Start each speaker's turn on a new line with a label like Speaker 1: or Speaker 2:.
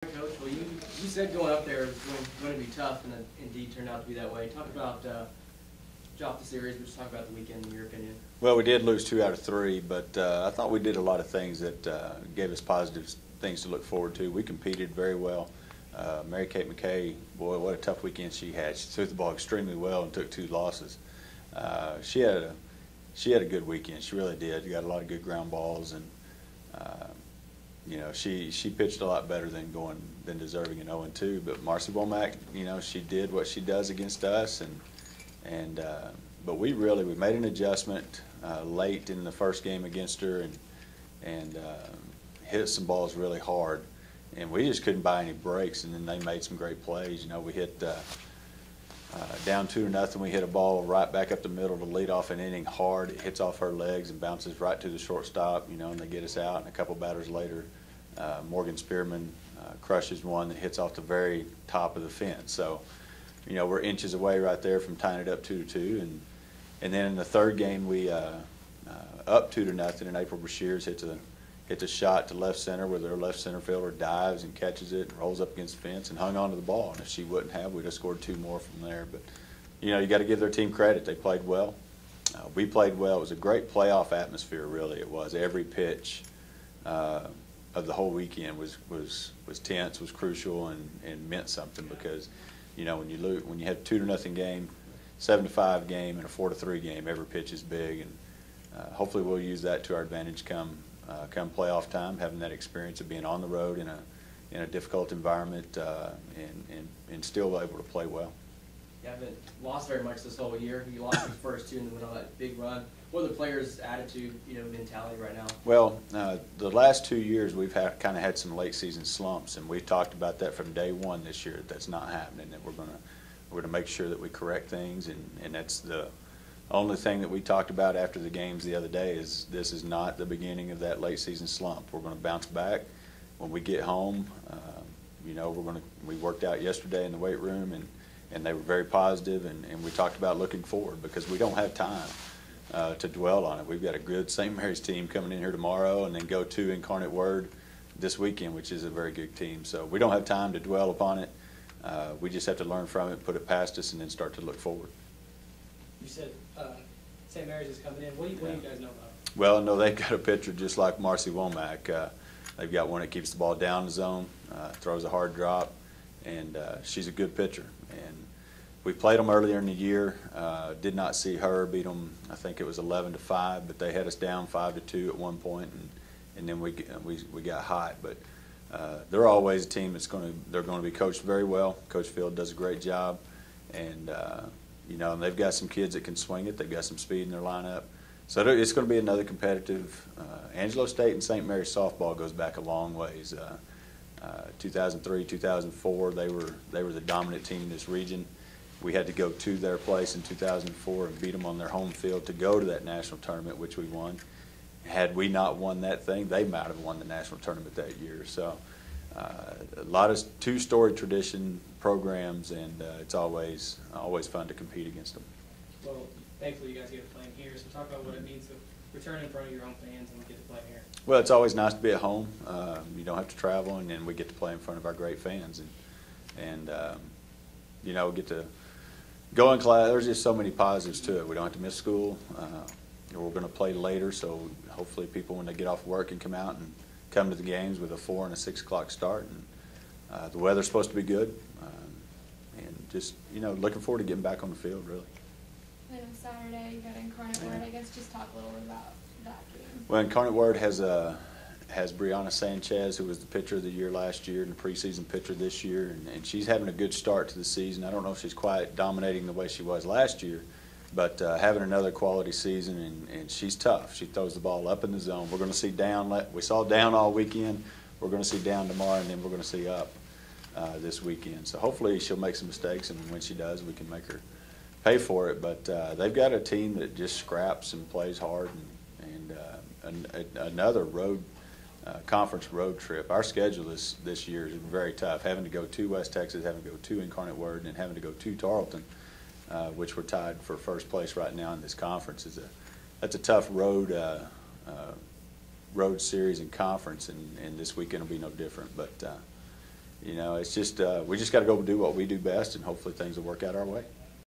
Speaker 1: Coach, well, you said going up there was going to be tough, and it indeed turned out to be that way. Talk about off the series, but just talk about the weekend in your opinion.
Speaker 2: Well, we did lose 2 out of 3, but I thought we did a lot of things that gave us positive things to look forward to. We competed very well. Mary Kate McKay, boy, what a tough weekend she had. She threw the ball extremely well and took 2 losses. She had a good weekend. She really did. Got a lot of good ground balls, and she pitched a lot better than deserving an 0-2. But Marcy Womack, she did what she does against us, but we made an adjustment late in the first game against her, and hit some balls really hard, and we just couldn't buy any breaks. And then they made some great plays. We hit down 2-0. We hit a ball right back up the middle to lead off an inning hard. It hits off her legs and bounces right to the shortstop. And they get us out. And a couple batters later, Morgan Spearman crushes one that hits off the very top of the fence. So, we're inches away right there from tying it up 2-2. And then in the third game, we up 2-0, and April Brashears hits a shot to left center where their left center fielder dives and catches it and rolls up against the fence and hung on to the ball. And if she wouldn't have, we'd have scored 2 more from there. But, you got to give their team credit. They played well. We played well. It was a great playoff atmosphere, really. It was. Every pitch of the whole weekend was tense, was crucial, and meant something because, when you had a 2-0 game, 7-5 game, and a 4-3 game, every pitch is big. And hopefully we'll use that to our advantage come playoff time, having that experience of being on the road in a difficult environment and still able to play well.
Speaker 1: You haven't lost very much this whole year. You lost your first 2 and then went on that big run. What are the players' attitude, mentality right now? Well,
Speaker 2: the last 2 years we've kind of had some late season slumps, and we talked about that from day one this year. That's not happening. That we're going to make sure that we correct things, and that's the only thing that we talked about after the games the other day is this is not the beginning of that late season slump. We're going to bounce back when we get home. We worked out yesterday in the weight room, and they were very positive, and we talked about looking forward because we don't have time to dwell on it. We've got a good St. Mary's team coming in here tomorrow, and then go to Incarnate Word this weekend, which is a very good team. So we don't have time to dwell upon it. We just have to learn from it, put it past us, and then start to look forward.
Speaker 3: You said St. Mary's is coming in. What do you guys know about it?
Speaker 2: Well, I know they've got a pitcher just like Marcy Womack. They've got one that keeps the ball down the zone, throws a hard drop, and she's a good pitcher. And we played them earlier in the year. Did not see her beat them. I think it was 11-5, but they had us down 5-2 at one point, and then we got hot. But they're always a team they're going to be coached very well. Coach Field does a great job, and and they've got some kids that can swing it. They've got some speed in their lineup. So it's going to be another competitive. Angelo State and St. Mary's softball goes back a long ways. 2003, 2004, they were the dominant team in this region. We had to go to their place in 2004 and beat them on their home field to go to that national tournament, which we won. Had we not won that thing, they might have won the national tournament that year. So a lot of two-story tradition programs, and it's always fun to compete against them.
Speaker 3: Well, thankfully you guys get to play here, so talk about what it means to return in front of your own fans and get to play here.
Speaker 2: Well, it's always nice to be at home. You don't have to travel, and then we get to play in front of our great fans, and we get to go in class. There's just so many positives to it. We don't have to miss school. We're going to play later, so hopefully people, when they get off work, can come out and come to the games with a 4 and a 6 o'clock start. And the weather's supposed to be good, and just looking forward to getting back on the field, really.
Speaker 4: Then on Saturday you got Incarnate Word. I guess just talk a little bit about that game.
Speaker 2: Well, Incarnate Word has Brianna Sanchez, who was the pitcher of the year last year and the preseason pitcher this year, and she's having a good start to the season. I don't know if she's quite dominating the way she was last year, but having another quality season, and she's tough. She throws the ball up in the zone. We're going to see down. We saw down all weekend. We're going to see down tomorrow, and then we're going to see up this weekend. So hopefully she'll make some mistakes, and when she does, we can make her pay for it. But they've got a team that just scraps and plays hard, and another road conference road trip. Our schedule this year is very tough, having to go to West Texas, having to go to Incarnate Word, and having to go to Tarleton, which we're tied for first place right now in this conference. That's a tough road series and conference, and this weekend will be no different. But You know, it's just, we just got to go do what we do best, and hopefully things will work out our way.